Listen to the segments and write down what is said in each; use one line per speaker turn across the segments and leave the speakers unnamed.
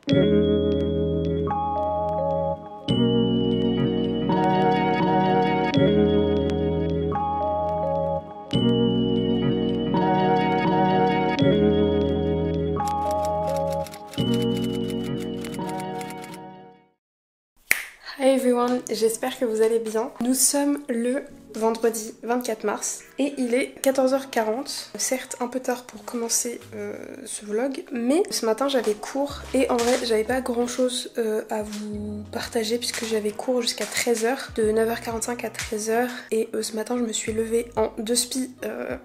Hi everyone, j'espère que vous allez bien. Nous sommes le vendredi 24 mars et il est 14h40. Certes un peu tard pour commencer ce vlog, mais ce matin j'avais cours et en vrai j'avais pas grand chose à vous partager puisque j'avais cours jusqu'à 13h, de 9h45 à 13h et ce matin je me suis levée en 2 spi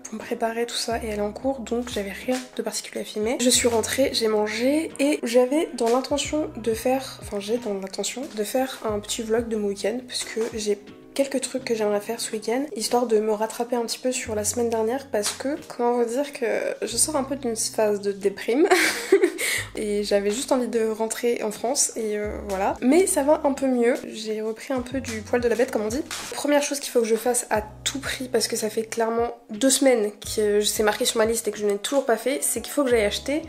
pour me préparer tout ça et aller en cours, donc j'avais rien de particulier à filmer. Je suis rentrée, j'ai mangé et j'avais dans l'intention de faire, un petit vlog de mon week-end parce que j'ai quelques trucs que j'aimerais faire ce week-end, histoire de me rattraper un petit peu sur la semaine dernière parce que, comment vous dire que je sors un peu d'une phase de déprime et j'avais juste envie de rentrer en France et voilà. Mais ça va un peu mieux, j'ai repris un peu du poil de la bête comme on dit. Première chose qu'il faut que je fasse à tout prix parce que ça fait clairement 2 semaines que c'est marqué sur ma liste et que je n'ai toujours pas fait, c'est qu'il faut que j'aille acheter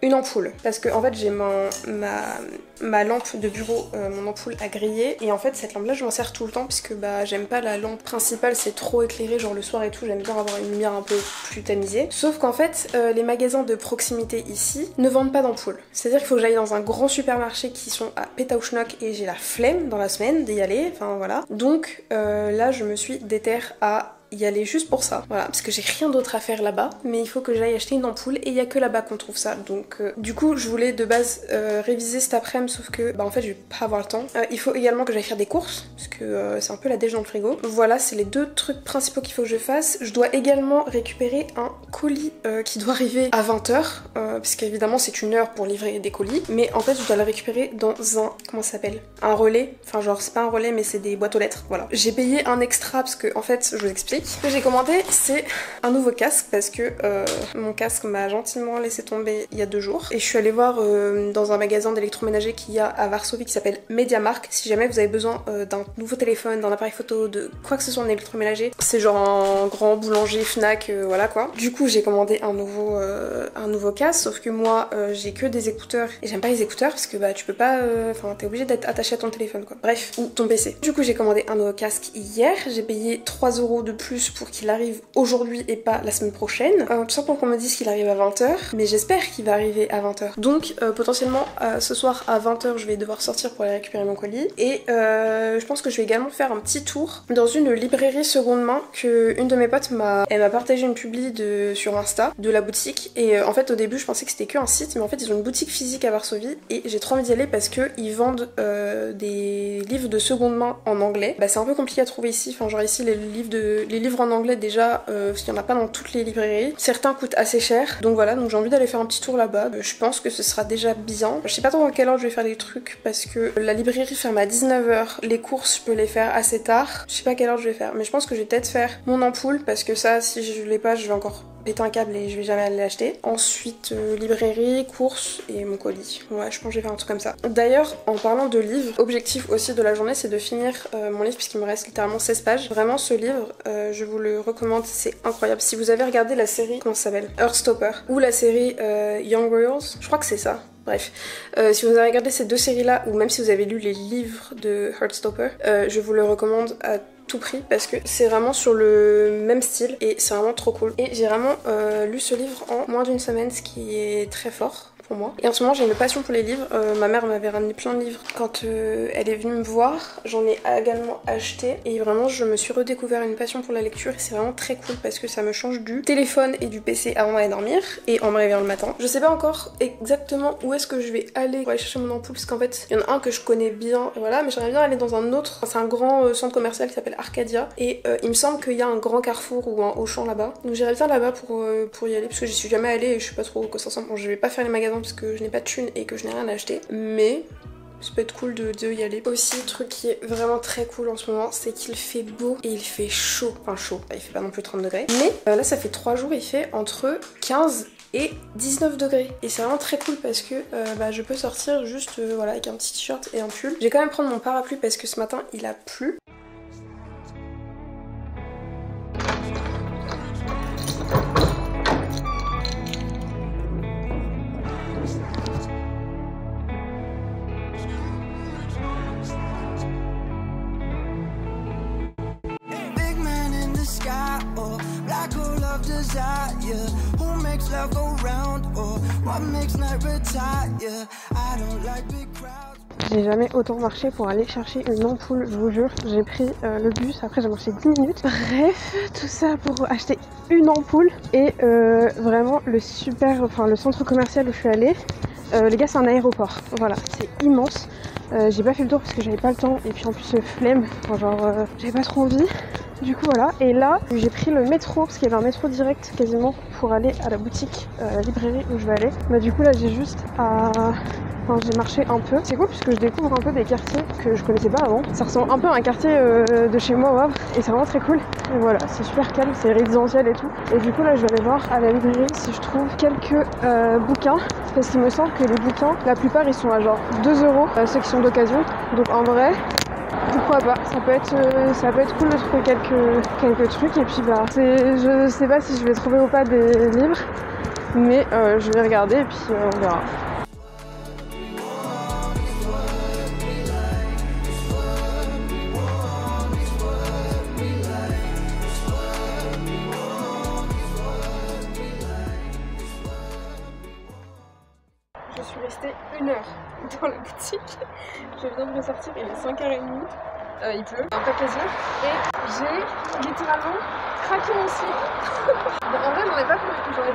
une ampoule, parce que en fait j'ai ma lampe de bureau, mon ampoule a grillé et en fait cette lampe là je m'en sers tout le temps puisque bah j'aime pas la lampe principale, c'est trop éclairé genre le soir et tout, j'aime bien avoir une lumière un peu plus tamisée. Sauf qu'en fait les magasins de proximité ici ne vendent pas d'ampoule, c'est à dire qu'il faut que j'aille dans un grand supermarché qui sont à Pétaouchnok et j'ai la flemme dans la semaine d'y aller, enfin voilà. Donc là je me suis déterre à y aller juste pour ça, voilà, parce que j'ai rien d'autre à faire là-bas, mais il faut que j'aille acheter une ampoule et il y a que là-bas qu'on trouve ça, donc du coup je voulais de base réviser cet après-midi, sauf que bah en fait je vais pas avoir le temps. Il faut également que j'aille faire des courses, parce que c'est un peu la déj dans le frigo. Voilà, c'est les 2 trucs principaux qu'il faut que je fasse. Je dois également récupérer un colis qui doit arriver à 20h, parce qu'évidemment c'est une heure pour livrer des colis, mais en fait je dois le récupérer dans un, comment ça s'appelle, un relais, enfin genre c'est pas un relais mais c'est des boîtes aux lettres, voilà. J'ai payé un extra parce que en fait je vous explique. Ce que j'ai commandé c'est un nouveau casque parce que mon casque m'a gentiment laissé tomber il y a 2 jours et je suis allée voir dans un magasin d'électroménager qu'il y a à Varsovie qui s'appelle MediaMarkt. Si jamais vous avez besoin d'un nouveau téléphone, d'un appareil photo, de quoi que ce soit en électroménager, c'est genre un grand boulanger Fnac, voilà quoi. Du coup j'ai commandé un nouveau casque, sauf que moi j'ai que des écouteurs et j'aime pas les écouteurs parce que bah tu peux pas, enfin t'es obligé d'être attaché à ton téléphone quoi, bref, ou ton PC. Du coup j'ai commandé un nouveau casque hier, j'ai payé 3 € de plus pour qu'il arrive aujourd'hui et pas la semaine prochaine, tout ça pour qu'on me dise qu'il arrive à 20h, mais j'espère qu'il va arriver à 20h. Donc potentiellement ce soir à 20h je vais devoir sortir pour aller récupérer mon colis et je pense que je vais également faire un petit tour dans une librairie seconde main que une de mes potes m'a partagé une publi sur Insta de la boutique et en fait au début je pensais que c'était que un site, mais en fait ils ont une boutique physique à Varsovie et j'ai trop envie d'y aller parce que ils vendent des livres de seconde main en anglais. Bah c'est un peu compliqué à trouver ici, enfin genre ici les livres en anglais déjà, parce qu'il n'y en a pas dans toutes les librairies. Certains coûtent assez cher, donc voilà, donc j'ai envie d'aller faire un petit tour là-bas. Je pense que ce sera déjà bien. Je sais pas trop à quelle heure je vais faire les trucs parce que la librairie ferme à 19h, les courses je peux les faire assez tard. Je sais pas à quelle heure je vais faire, mais je pense que je vais peut-être faire mon ampoule parce que ça, si je l'ai pas, je vais encore péter un câble et je vais jamais aller l'acheter. Ensuite librairie, courses et mon colis. Ouais, je pense que je vais faire un truc comme ça. D'ailleurs, en parlant de livres, objectif aussi de la journée c'est de finir mon livre puisqu'il me reste littéralement 16 pages. Vraiment ce livre, je vous le recommande, c'est incroyable. Si vous avez regardé la série, comment ça s'appelle, Heartstopper, ou la série Young Royals, je crois que c'est ça. Bref, si vous avez regardé ces 2 séries là, ou même si vous avez lu les livres de Heartstopper, je vous le recommande à tout prix parce que c'est vraiment sur le même style et c'est vraiment trop cool. Et j'ai vraiment lu ce livre en moins d'1 semaine, ce qui est très fort pour moi. Et en ce moment j'ai une passion pour les livres, ma mère m'avait ramené plein de livres quand elle est venue me voir, j'en ai également acheté et vraiment je me suis redécouvert une passion pour la lecture et c'est vraiment très cool parce que ça me change du téléphone et du PC avant d'aller dormir et en me réveillant le matin. Je sais pas encore exactement où est-ce que je vais aller pour aller chercher mon ampoule parce qu'en fait il y en a un que je connais bien, voilà, mais j'aimerais bien aller dans un autre, c'est un grand centre commercial qui s'appelle Arcadia et il me semble qu'il y a un grand Carrefour ou un Auchan là-bas, donc j'irai bien là-bas pour y aller parce que j'y suis jamais allée et je sais pas trop quoi ça ressemble. Bon, je vais pas faire les magasins parce que je n'ai pas de thunes et que je n'ai rien à acheter, mais ça peut être cool de y aller. Aussi, le truc qui est vraiment très cool en ce moment, c'est qu'il fait beau et il fait chaud. Enfin chaud, il fait pas non plus 30 degrés. Mais là ça fait 3 jours, il fait entre 15 et 19 degrés. Et c'est vraiment très cool parce que je peux sortir juste voilà, avec un petit t-shirt et un pull. Je vais quand même prendre mon parapluie parce que ce matin il a plu. J'ai jamais autant marché pour aller chercher une ampoule, je vous jure. J'ai pris le bus, après j'ai marché 10 minutes. Bref, tout ça pour acheter une ampoule. Et vraiment le centre commercial où je suis allée, les gars, c'est un aéroport. Voilà, c'est immense. J'ai pas fait le tour parce que j'avais pas le temps et puis en plus flemme, j'avais pas trop envie. Du coup voilà, et là j'ai pris le métro parce qu'il y avait un métro direct quasiment pour aller à la boutique, à la librairie où je vais aller. Bah du coup là j'ai juste j'ai marché un peu. C'est cool puisque je découvre un peu des quartiers que je connaissais pas avant. Ça ressemble un peu à un quartier de chez moi au Havre et c'est vraiment très cool. Et voilà, c'est super calme, c'est résidentiel et tout. Et du coup là je vais aller voir à la librairie si je trouve quelques bouquins. Parce qu'il me semble que les bouquins, la plupart ils sont à genre 2 €, ceux qui sont d'occasion. Donc en vrai, pourquoi pas, ça peut être cool de trouver quelques trucs. Et puis bah, je sais pas si je vais trouver ou pas des livres. Mais je vais regarder et puis on verra. Je suis restée 1 heure dans la boutique. Je viens de ressortir, il est 5h30. Il pleut, un peu quasi. Et j'ai littéralement craqué mon slip. Bon, en vrai, j'en ai pas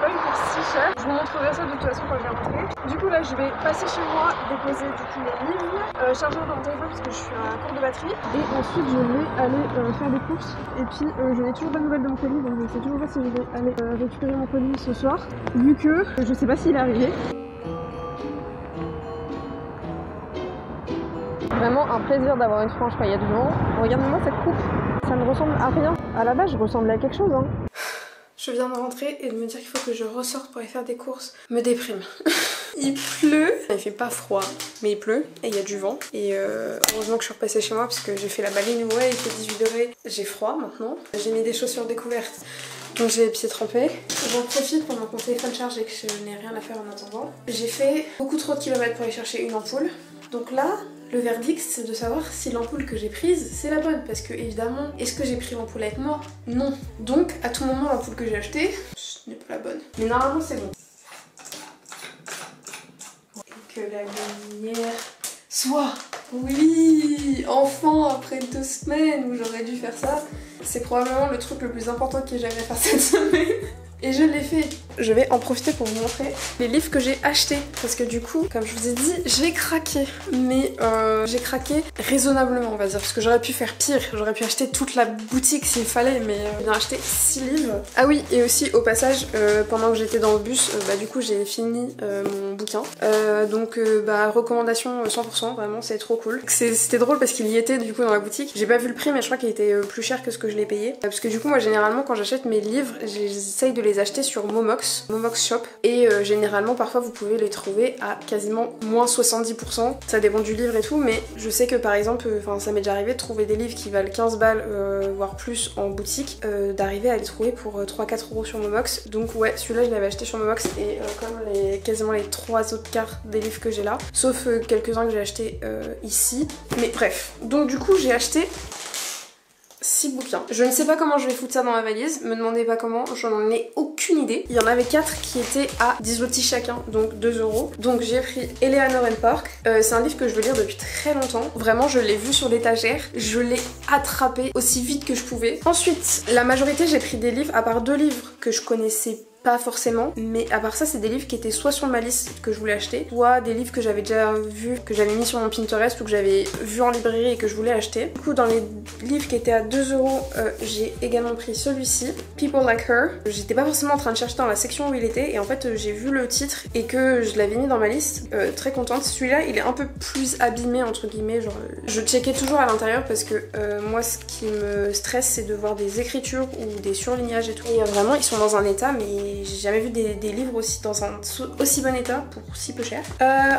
eu pour si cher. Je vous montrerai ça de toute façon quand je vais rentrer. Du coup, là, je vais passer chez moi, déposer du coup mes livres, charger dans mon téléphone parce que je suis à court de batterie. Et ensuite, je vais aller faire des courses. Et puis, je n'ai toujours pas de nouvelles de mon colis, donc je sais toujours pas si je vais aller récupérer mon colis ce soir, vu que je sais pas s'il est arrivé. Vraiment un plaisir d'avoir une frange quand il y a du vent. Regardez-moi cette coupe, ça ne ressemble à rien. À la base, je ressemble à quelque chose. Hein. Je viens de rentrer et de me dire qu'il faut que je ressorte pour aller faire des courses me déprime. Il pleut, il fait pas froid, mais il pleut et il y a du vent. Et heureusement que je suis repassée chez moi parce que j'ai fait la maline, ouais, il fait 18 degrés. J'ai froid maintenant. J'ai mis des chaussures découvertes, donc j'ai les pieds trempés. J'en profite pendant que mon téléphone charge et que je n'ai rien à faire en attendant. J'ai fait beaucoup trop de kilomètres pour aller chercher une ampoule. Donc là, le verdict, c'est de savoir si l'ampoule que j'ai prise, c'est la bonne. Parce que évidemment, est-ce que j'ai pris l'ampoule avec moi? Non. Donc, à tout moment, l'ampoule que j'ai achetée, ce n'est pas la bonne. Mais normalement, c'est bon. Et que la lumière soit... Oui, enfin, après 2 semaines où j'aurais dû faire ça. C'est probablement le truc le plus important que j'ai jamais fait cette semaine. Et je l'ai fait. Je vais en profiter pour vous montrer les livres que j'ai achetés. Parce que du coup, comme je vous ai dit, j'ai craqué. Mais j'ai craqué raisonnablement, on va dire. Parce que j'aurais pu faire pire. J'aurais pu acheter toute la boutique s'il fallait. Mais j'ai bien acheté 6 livres. Ah oui, et aussi au passage, pendant que j'étais dans le bus, du coup j'ai fini mon bouquin. Donc recommandation 100%, vraiment c'est trop cool. C'était drôle parce qu'il y était du coup dans la boutique. J'ai pas vu le prix mais je crois qu'il était plus cher que ce que je l'ai payé. Parce que du coup moi généralement quand j'achète mes livres, j'essaye de les acheter sur Momox Shop. Et généralement parfois vous pouvez les trouver à quasiment moins 70%. Ça dépend du livre et tout, mais je sais que par exemple, ça m'est déjà arrivé de trouver des livres qui valent 15 balles, voire plus en boutique, d'arriver à les trouver pour 3-4 € sur Momox. Donc ouais, celui-là je l'avais acheté sur Momox et comme quasiment les 3 autres quarts des livres que j'ai là, sauf quelques-uns que j'ai achetés ici. Mais bref, donc du coup j'ai acheté 6 bouquins. Je ne sais pas comment je vais foutre ça dans ma valise, me demandez pas comment, j'en ai aucune idée. Il y en avait 4 qui étaient à 10 zloty chacun, donc 2 €. Donc j'ai pris Eleanor and Park. C'est un livre que je veux lire depuis très longtemps. Vraiment, je l'ai vu sur l'étagère, je l'ai attrapé aussi vite que je pouvais. Ensuite, la majorité, j'ai pris des livres, à part 2 livres que je connaissais pas forcément, mais à part ça c'est des livres qui étaient soit sur ma liste que je voulais acheter, soit des livres que j'avais déjà vus, que j'avais mis sur mon Pinterest ou que j'avais vu en librairie et que je voulais acheter. Du coup dans les livres qui étaient à 2 €, j'ai également pris celui-ci, People Like Her. J'étais pas forcément en train de chercher dans la section où il était et en fait j'ai vu le titre et que je l'avais mis dans ma liste, très contente. Celui-là il est un peu plus abîmé entre guillemets, genre je checkais toujours à l'intérieur parce que moi ce qui me stresse c'est de voir des écritures ou des surlignages et tout. Et vraiment ils sont dans un état mais j'ai jamais vu des livres aussi dans un aussi bon état pour si peu cher.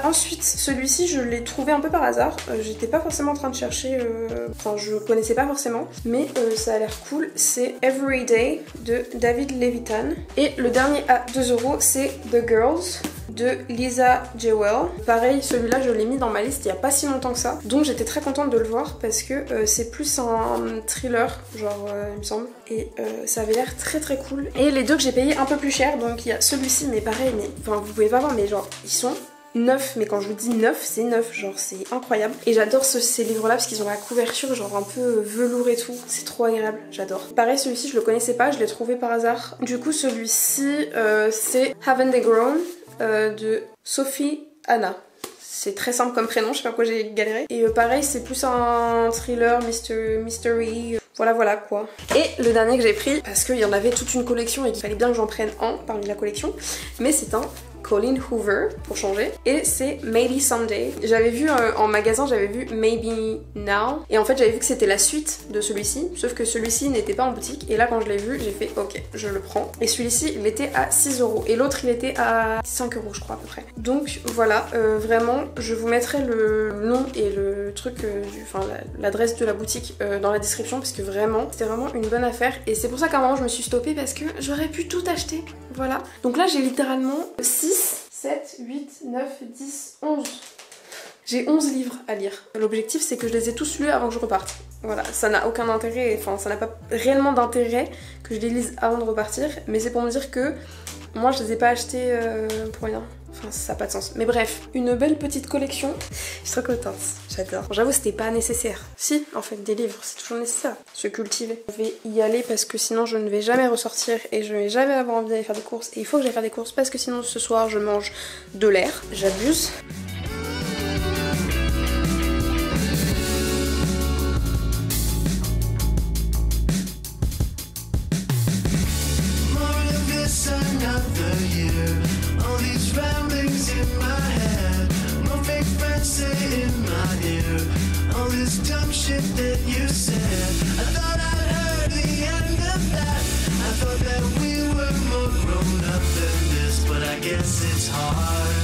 Ensuite, celui-ci, je l'ai trouvé un peu par hasard. J'étais pas forcément en train de chercher, je connaissais pas forcément, mais ça a l'air cool. C'est Everyday de David Levitan. Et le dernier à 2 €, c'est The Girls de Lisa Jewell. Pareil, celui-là je l'ai mis dans ma liste il y a pas si longtemps que ça, donc j'étais très contente de le voir parce que c'est plus un thriller, genre il me semble, et ça avait l'air très très cool. Et les deux que j'ai payé un peu plus cher, donc il y a celui-ci, mais pareil, mais enfin vous pouvez pas voir, mais genre ils sont neuf, mais quand je vous dis neuf, c'est neuf, genre c'est incroyable. Et j'adore ces livres là parce qu'ils ont la couverture genre un peu velours et tout, c'est trop agréable, j'adore. Pareil, celui-ci je le connaissais pas, je l'ai trouvé par hasard. Du coup celui-ci c'est Haven't They Grown de Sophie Anna. C'est très simple comme prénom, je sais pas pourquoi j'ai galéré. Et pareil, c'est plus un thriller, mystery, voilà quoi. Et le dernier que j'ai pris, parce qu'il y en avait toute une collection et qu'il fallait bien que j'en prenne un parmi la collection, mais c'est un Colleen Hoover pour changer, et c'est Maybe Someday. J'avais vu en magasin, j'avais vu Maybe Now, et en fait j'avais vu que c'était la suite de celui-ci, sauf que celui-ci n'était pas en boutique, et là quand je l'ai vu j'ai fait ok, je le prends. Et celui-ci il était à 6 € et l'autre il était à 5 € je crois à peu près. Donc voilà, vraiment je vous mettrai le nom et le truc, enfin l'adresse de la boutique dans la description, parce que vraiment c'était vraiment une bonne affaire, et c'est pour ça qu'à un moment je me suis stoppée parce que j'aurais pu tout acheter. Voilà, donc là j'ai littéralement 6, 7, 8, 9, 10, 11. J'ai 11 livres à lire. L'objectif c'est que je les ai tous lus avant que je reparte. Voilà, ça n'a aucun intérêt, enfin ça n'a pas réellement d'intérêt que je les lise avant de repartir, mais c'est pour me dire que moi je les ai pas achetés pour rien. Enfin ça n'a pas de sens. Mais bref, une belle petite collection. Je suis trop contente, j'adore. J'avoue c'était pas nécessaire. Si, en fait des livres, c'est toujours nécessaire. Se cultiver. Je vais y aller parce que sinon je ne vais jamais ressortir et je vais jamais avoir envie d'aller faire des courses. Et il faut que j'aille faire des courses parce que sinon ce soir je mange de l'air. J'abuse.
All this dumb shit that you said, I thought I'd heard the end of that. I thought that we were more grown up than this, but I guess it's hard.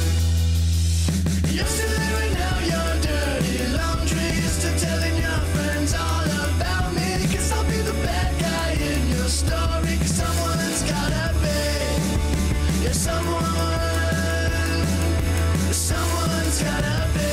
You're still there and now your dirty laundry is still telling your friends all about me. Guess I'll be the bad guy in your story, 'cause someone's gotta be. Yeah, someone's gotta be.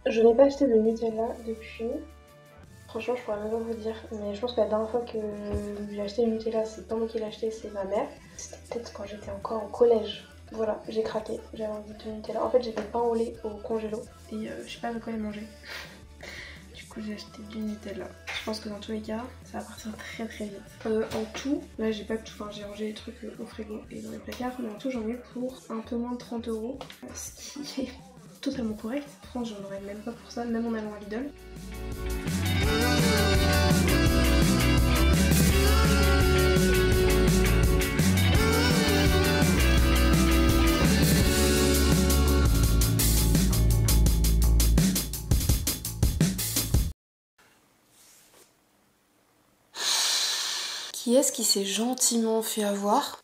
Je n'ai pas acheté de Nutella depuis. Franchement, je pourrais même pas vous dire. Mais je pense que la dernière fois que j'ai acheté une Nutella, c'est pas moi qui l'ai acheté, c'est ma mère. C'était peut-être quand j'étais encore au collège. Voilà, j'ai craqué. J'avais envie de Nutella. En fait, j'ai des pains au lait au congélo. Et je sais pas avec quoi les manger. Du coup, j'ai acheté du Nutella. Je pense que dans tous les cas, ça va partir très très vite. En tout, là j'ai pas tout. Enfin, j'ai rangé les trucs au frigo et dans les placards. Mais en tout, j'en ai eu pour un peu moins de 30 €. Ce qui est totalement correct. En France, j'en aurais même pas pour ça, même en allant à Lidl. Qui est-ce qui s'est gentiment fait avoir ?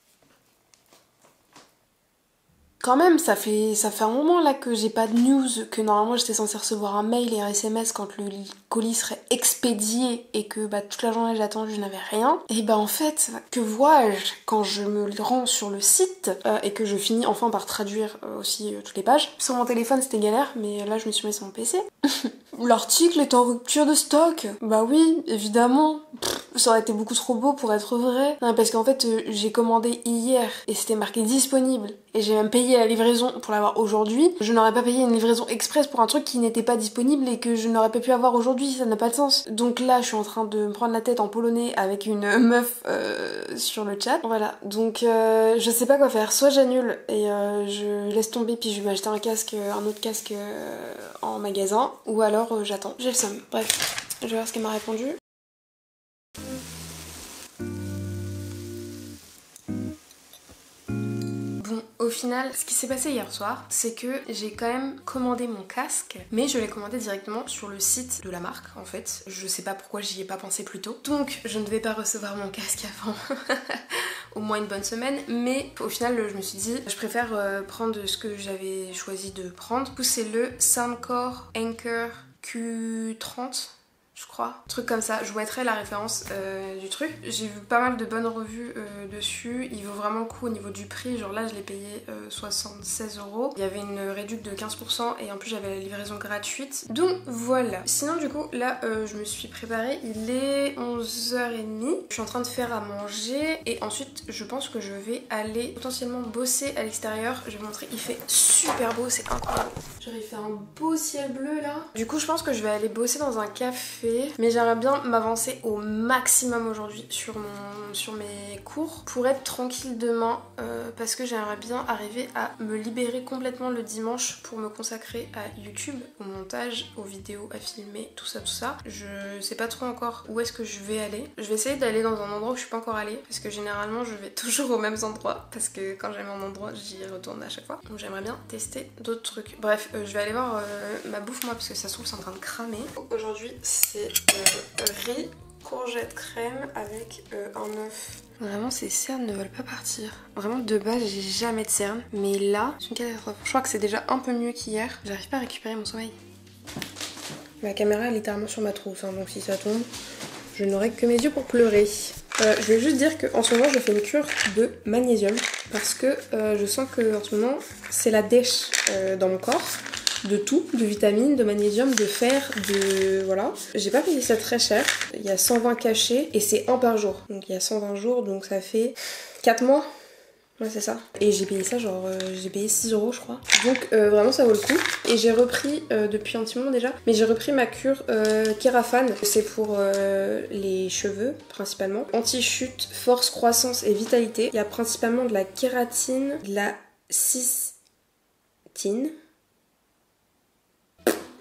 Quand même, ça fait un moment là que j'ai pas de news, que normalement j'étais censée recevoir un mail et un SMS quand le colis serait expédié et que toute la journée j'ai attendu, je n'avais rien. Et en fait, que vois-je quand je me rends sur le site et que je finis enfin par traduire aussi toutes les pages. Sur mon téléphone c'était galère, mais là je me suis mise sur mon PC. L'article est en rupture de stock. Bah oui, évidemment. Ça aurait été beaucoup trop beau pour être vrai. Non, parce qu'en fait, j'ai commandé hier et c'était marqué disponible. Et j'ai même payé la livraison pour l'avoir aujourd'hui. Je n'aurais pas payé une livraison express pour un truc qui n'était pas disponible et que je n'aurais pas pu avoir aujourd'hui. Ça n'a pas de sens. Donc là, je suis en train de me prendre la tête en polonais avec une meuf sur le chat. Voilà. Donc je sais pas quoi faire. Soit j'annule et je laisse tomber puis je vais m'acheter un autre casque en magasin. Ou alors j'attends. J'ai le seum. Bref. Je vais voir ce qu'elle m'a répondu. Bon, Au final, ce qui s'est passé hier soir, c'est que j'ai quand même commandé mon casque, mais je l'ai commandé directement sur le site de la marque en fait. Je sais pas pourquoi j'y ai pas pensé plus tôt. Donc je ne vais pas recevoir mon casque avant au moins une bonne semaine, mais au final je me suis dit je préfère prendre ce que j'avais choisi de prendre. Du coup c'est le Soundcore Anker Q30, je crois, truc comme ça. Je vous mettrai la référence du truc. J'ai vu pas mal de bonnes revues dessus. Il vaut vraiment le coup au niveau du prix. Genre là je l'ai payé 76 €. Il y avait une réduction de 15% et en plus j'avais la livraison gratuite. Donc voilà. Sinon du coup là je me suis préparée. Il est 11h30. Je suis en train de faire à manger et ensuite je pense que je vais aller potentiellement bosser à l'extérieur. Je vais vous montrer. Il fait super beau, c'est incroyable. Genre il fait un beau ciel bleu là. Du coup je pense que je vais aller bosser dans un café. Mais j'aimerais bien m'avancer au maximum aujourd'hui sur mes cours pour être tranquille demain parce que j'aimerais bien arriver à me libérer complètement le dimanche pour me consacrer à YouTube, au montage, aux vidéos à filmer, tout ça. Je sais pas trop encore où est-ce que je vais aller. Je vais essayer d'aller dans un endroit où je suis pas encore allée parce que généralement je vais toujours aux mêmes endroits parce que quand j'aime un endroit j'y retourne à chaque fois. Donc j'aimerais bien tester d'autres trucs. Bref, je vais aller voir ma bouffe moi parce que ça se trouve c'est en train de cramer. Aujourd'hui c'est riz, courgette crème avec un œuf. Vraiment ces cernes ne veulent pas partir. Vraiment de base j'ai jamais de cernes. Mais là c'est une catastrophe. Je crois que c'est déjà un peu mieux qu'hier. J'arrive pas à récupérer mon sommeil. Ma caméra est littéralement sur ma trousse hein, donc si ça tombe je n'aurai que mes yeux pour pleurer. Je vais juste dire qu'en ce moment je fais une cure de magnésium parce que je sens que en ce moment c'est la dèche dans mon corps. De tout, de vitamines, de magnésium, de fer, de... voilà. J'ai pas payé ça très cher. Il y a 120 cachets et c'est un par jour. Donc il y a 120 jours, donc ça fait 4 mois. Ouais c'est ça. Et j'ai payé ça genre, j'ai payé 6 € je crois. Donc vraiment ça vaut le coup. Et j'ai repris, depuis un petit moment déjà, mais j'ai repris ma cure Kérafan. C'est pour les cheveux principalement. Anti-chute, force, croissance et vitalité. Il y a principalement de la kératine, de la cystine,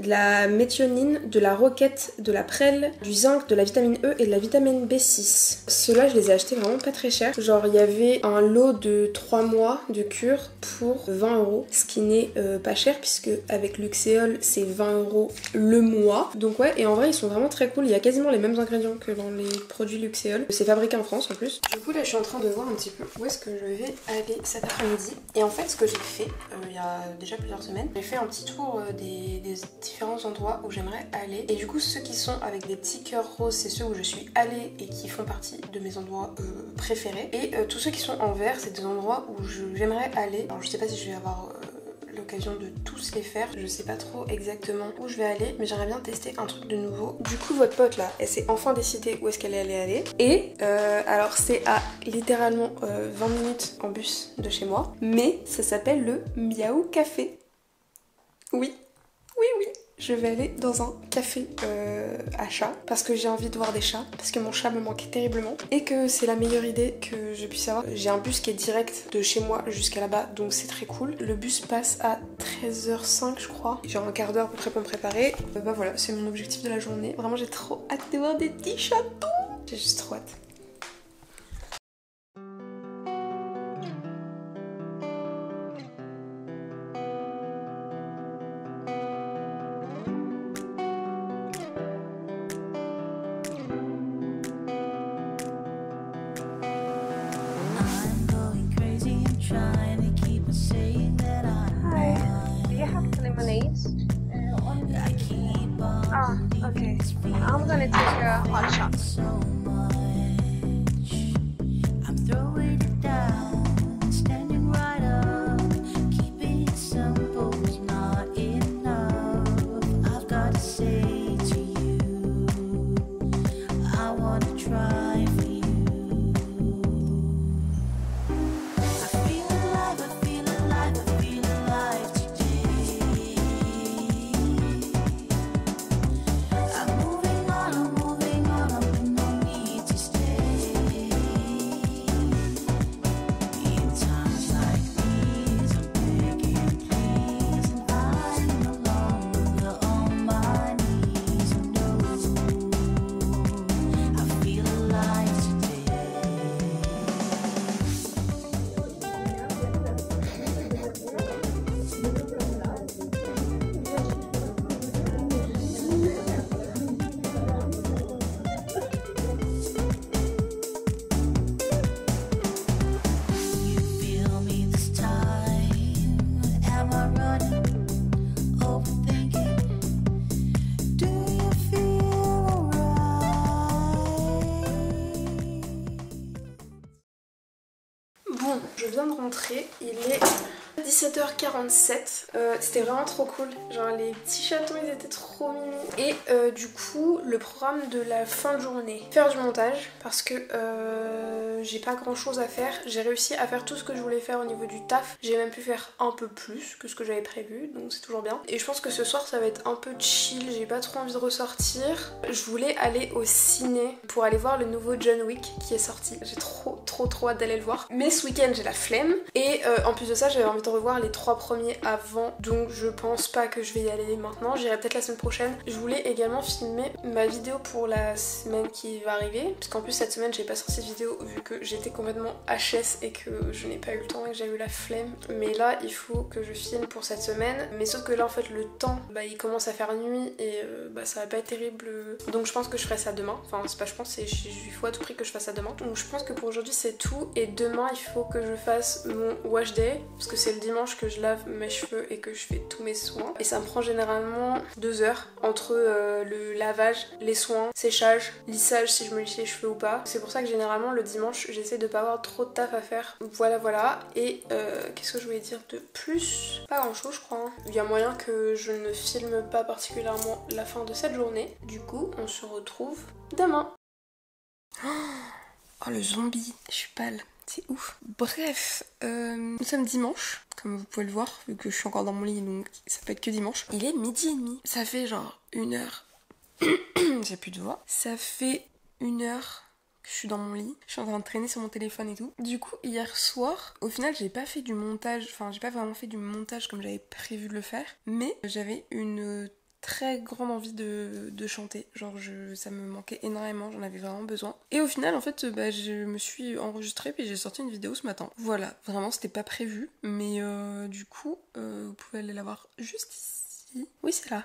de la méthionine, de la roquette, de la prêle, du zinc, de la vitamine E et de la vitamine B6. Ceux-là, je les ai achetés vraiment pas très cher. Genre, il y avait un lot de 3 mois de cure pour 20 €, ce qui n'est pas cher puisque avec Luxéol, c'est 20 € le mois. Donc ouais, et en vrai, ils sont vraiment très cool. Il y a quasiment les mêmes ingrédients que dans les produits Luxéol. C'est fabriqué en France en plus. Du coup, là, je suis en train de voir un petit peu où est-ce que je vais aller cet après-midi. Et en fait, ce que j'ai fait, il y a déjà plusieurs semaines, j'ai fait un petit tour des différents endroits où j'aimerais aller. Et du coup, ceux qui sont avec des petits cœurs roses, c'est ceux où je suis allée et qui font partie de mes endroits préférés. Et tous ceux qui sont en vert, c'est des endroits où j'aimerais aller. Alors, je sais pas si je vais avoir l'occasion de tous les faire. Je sais pas trop exactement où je vais aller, mais j'aimerais bien tester un truc de nouveau. Du coup, votre pote là, elle s'est enfin décidée où est-ce qu'elle allait aller. Et alors, c'est à littéralement 20 minutes en bus de chez moi. Mais ça s'appelle le Miaou Café. Oui. Je vais aller dans un café à chats parce que j'ai envie de voir des chats, parce que mon chat me manque terriblement et que c'est la meilleure idée que je puisse avoir. J'ai un bus qui est direct de chez moi jusqu'à là-bas, donc c'est très cool. Le bus passe à 13h05 je crois. J'ai un quart d'heure à peu près pour me préparer. Bah voilà, c'est mon objectif de la journée. Vraiment j'ai trop hâte de voir des petits chatons. J'ai juste trop hâte. Okay. I'm gonna take a hot shot. I'm throwing it down, standing right up, keeping it simple is not enough. I've got to say to you, I wanna try for you. I feel alive, I feel alive, I feel alive today. I'm moving on, I'm moving on, I'm moving rentrée. Il est 17h47. C'était vraiment trop cool. Genre les petits chatons ils étaient trop mignons. Et du coup le programme de la fin de journée. Faire du montage parce que j'ai pas grand chose à faire. J'ai réussi à faire tout ce que je voulais faire au niveau du taf. J'ai même pu faire un peu plus que ce que j'avais prévu. Donc c'est toujours bien. Et je pense que ce soir ça va être un peu chill. J'ai pas trop envie de ressortir. Je voulais aller au ciné pour aller voir le nouveau John Wick qui est sorti. J'ai trop hâte d'aller le voir. Mais ce week-end j'ai la flemme. Et en plus de ça j'avais envie de revoir les 3 premiers avant. Donc je pense pas que je vais y aller maintenant. J'irai peut-être la semaine prochaine. Je voulais également filmer ma vidéo pour la semaine qui va arriver. Parce qu'en plus cette semaine j'ai pas sorti de vidéo vu que j'étais complètement HS et que je n'ai pas eu le temps et que j'ai eu la flemme. Mais là il faut que je filme pour cette semaine. Mais sauf que là en fait le temps il commence à faire nuit et ça va pas être terrible. Donc je pense que je ferai ça demain. Enfin c'est pas je pense, il faut à tout prix que je fasse ça demain. Donc je pense que pour aujourd'hui c'est tout. Et demain il faut que je fasse mon wash day. Parce que c'est le dimanche que je lave mes cheveux et que je fais tous mes soins. Et ça me prend généralement 2 heures entre le lavage, les soins, séchage, lissage si je me lisse les cheveux ou pas. C'est pour ça que généralement le dimanche j'essaie de pas avoir trop de taf à faire. Voilà. Et qu'est-ce que je voulais dire de plus? Pas grand chose je crois. Il y a moyen que je ne filme pas particulièrement la fin de cette journée. Du coup on se retrouve demain. Oh le zombie, je suis pâle. C'est ouf. Bref, nous sommes dimanche, comme vous pouvez le voir, vu que je suis encore dans mon lit, donc ça peut être que dimanche. Il est 12h30. Ça fait genre 1 heure. J'ai plus de voix. Ça fait 1 heure que je suis dans mon lit. Je suis en train de traîner sur mon téléphone et tout. Du coup, hier soir, au final, j'ai pas fait du montage. Enfin, j'ai pas vraiment fait du montage comme j'avais prévu de le faire. Mais j'avais une très grande envie de chanter, genre ça me manquait énormément, j'en avais vraiment besoin. Et au final en fait je me suis enregistrée puis j'ai sorti une vidéo ce matin. Voilà, vraiment c'était pas prévu, mais du coup vous pouvez aller la voir juste ici. Oui c'est là,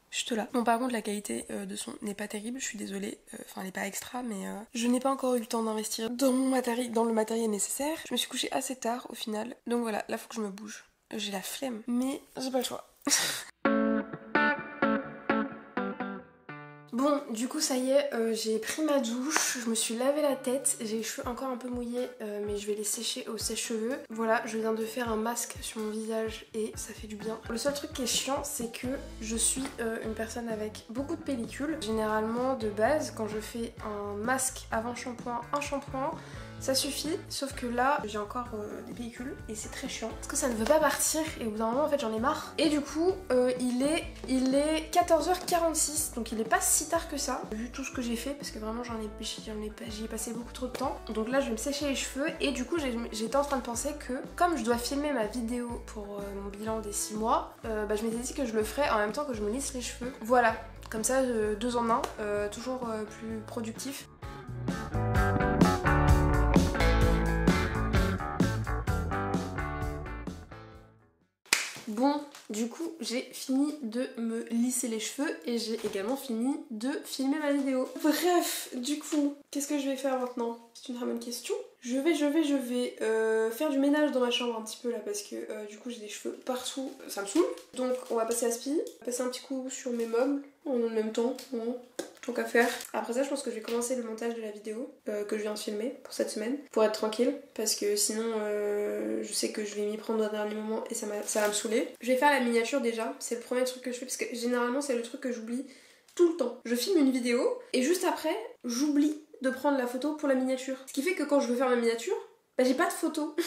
juste là. Bon par contre la qualité de son n'est pas terrible, je suis désolée, enfin elle est pas extra mais je n'ai pas encore eu le temps d'investir dans le matériel nécessaire. Je me suis couchée assez tard au final, donc voilà, là faut que je me bouge. J'ai la flemme, mais j'ai pas le choix. Bon, du coup ça y est, j'ai pris ma douche, je me suis lavé la tête, j'ai les cheveux encore un peu mouillés mais je vais les sécher au sèche-cheveux. Voilà, je viens de faire un masque sur mon visage et ça fait du bien. Le seul truc qui est chiant c'est que je suis une personne avec beaucoup de pellicules. Généralement de base quand je fais un masque avant shampoing, un shampoing, ça suffit, sauf que là j'ai encore des pellicules et c'est très chiant parce que ça ne veut pas partir et au bout d'un moment en fait j'en ai marre. Et du coup il est 14h46 donc il est pas si tard que ça vu tout ce que j'ai fait parce que vraiment j'y ai passé beaucoup trop de temps. Donc là je vais me sécher les cheveux et du coup j'étais en train de penser que comme je dois filmer ma vidéo pour mon bilan des 6 mois, je m'étais dit que je le ferais en même temps que je me lisse les cheveux. Voilà, comme ça 2 en 1, toujours plus productif. Bon, du coup, j'ai fini de me lisser les cheveux et j'ai également fini de filmer ma vidéo. Bref, du coup, qu'est-ce que je vais faire maintenant? C'est une très bonne question. Je vais faire du ménage dans ma chambre un petit peu là parce que du coup j'ai des cheveux partout, ça me saoule. Donc on va passer à spi, passer un petit coup sur mes meubles en même temps, tant qu'à faire. Après ça je pense que je vais commencer le montage de la vidéo que je viens de filmer pour cette semaine pour être tranquille parce que sinon je sais que je vais m'y prendre au dernier moment et ça va me saouler. Je vais faire la miniature déjà, c'est le premier truc que je fais parce que généralement c'est le truc que j'oublie tout le temps. Je filme une vidéo et juste après j'oublie de prendre la photo pour la miniature. Ce qui fait que quand je veux faire ma miniature, j'ai pas de photo.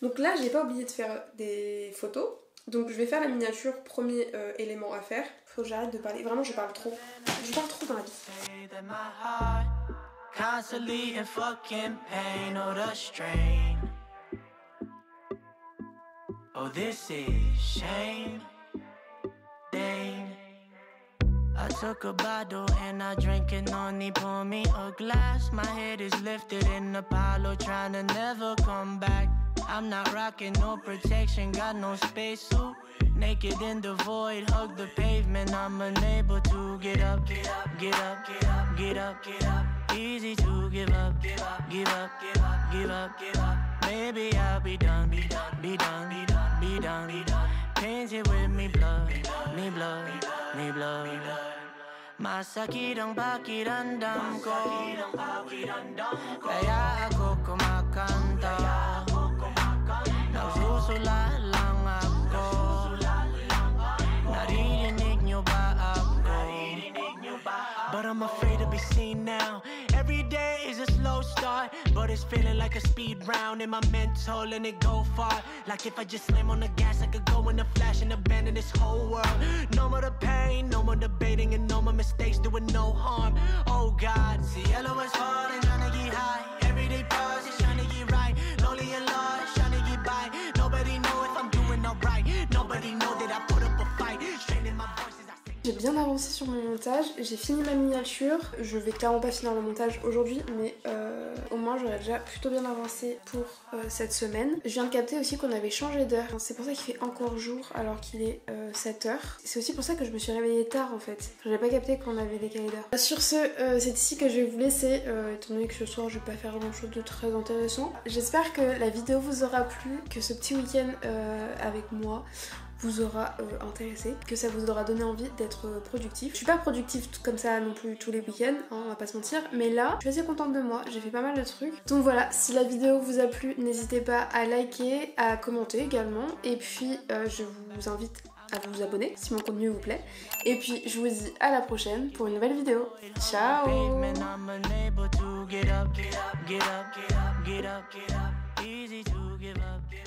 Donc là j'ai pas oublié de faire des photos. Donc je vais faire la miniature, premier élément à faire. Faut que j'arrête de parler, vraiment je parle trop. Je parle trop dans la vie.
Constantly in fucking pain, oh the strain. Oh this is shame. Dang. I took a bottle and I drank it, only pour me a glass. My head is lifted in Apollo, trying to never come back. I'm not rocking no protection, got no spacesuit. Naked in the void, hug the pavement. I'm unable to get up, get up, get up, get up, get up, get up. Easy to give up, give up, give up, give up, give up, give up. Maybe I'll be done, be done, be done, be done, be done, be done. Painted with me blood, me blood, me blood. Masakit ang pakiramdam ko, kaya ako kumakanta. Nagsusulat lang ako. Naririnig nyo ba ako? But I'm afraid to be seen now. Every day is a slow start, but it's feeling like a speed round in my mental and it go far. Like if I just slam on the gas, I could go in a flash and abandon this whole world. No more the pain, no more debating, and no more mistakes doing no harm. Oh God, see, yellow is hard and trying to get high. Everyday pause is trying to get right. Lonely and lost, trying to get by. Nobody know if I'm doing alright. Nobody know that I put up a fight. Straining my voices.
J'ai bien avancé sur mon montage, j'ai fini ma miniature, je vais clairement pas finir le montage aujourd'hui mais au moins j'aurais déjà plutôt bien avancé pour cette semaine. Je viens de capter aussi qu'on avait changé d'heure, c'est pour ça qu'il fait encore jour alors qu'il est 7h. C'est aussi pour ça que je me suis réveillée tard en fait, j'avais pas capté qu'on avait décalé d'heure. Sur ce, c'est ici que je vais vous laisser, étant donné que ce soir je vais pas faire grand chose de très intéressant. J'espère que la vidéo vous aura plu, que ce petit week-end avec moi vous aura intéressé, que ça vous aura donné envie d'être productif. Je suis pas productive comme ça non plus tous les week-ends, hein, on va pas se mentir, mais là, je suis assez contente de moi, j'ai fait pas mal de trucs. Donc voilà, si la vidéo vous a plu, n'hésitez pas à liker, à commenter également, et puis je vous invite à vous abonner si mon contenu vous plaît. Et puis je vous dis à la prochaine pour une nouvelle vidéo. Ciao. Easy to give up.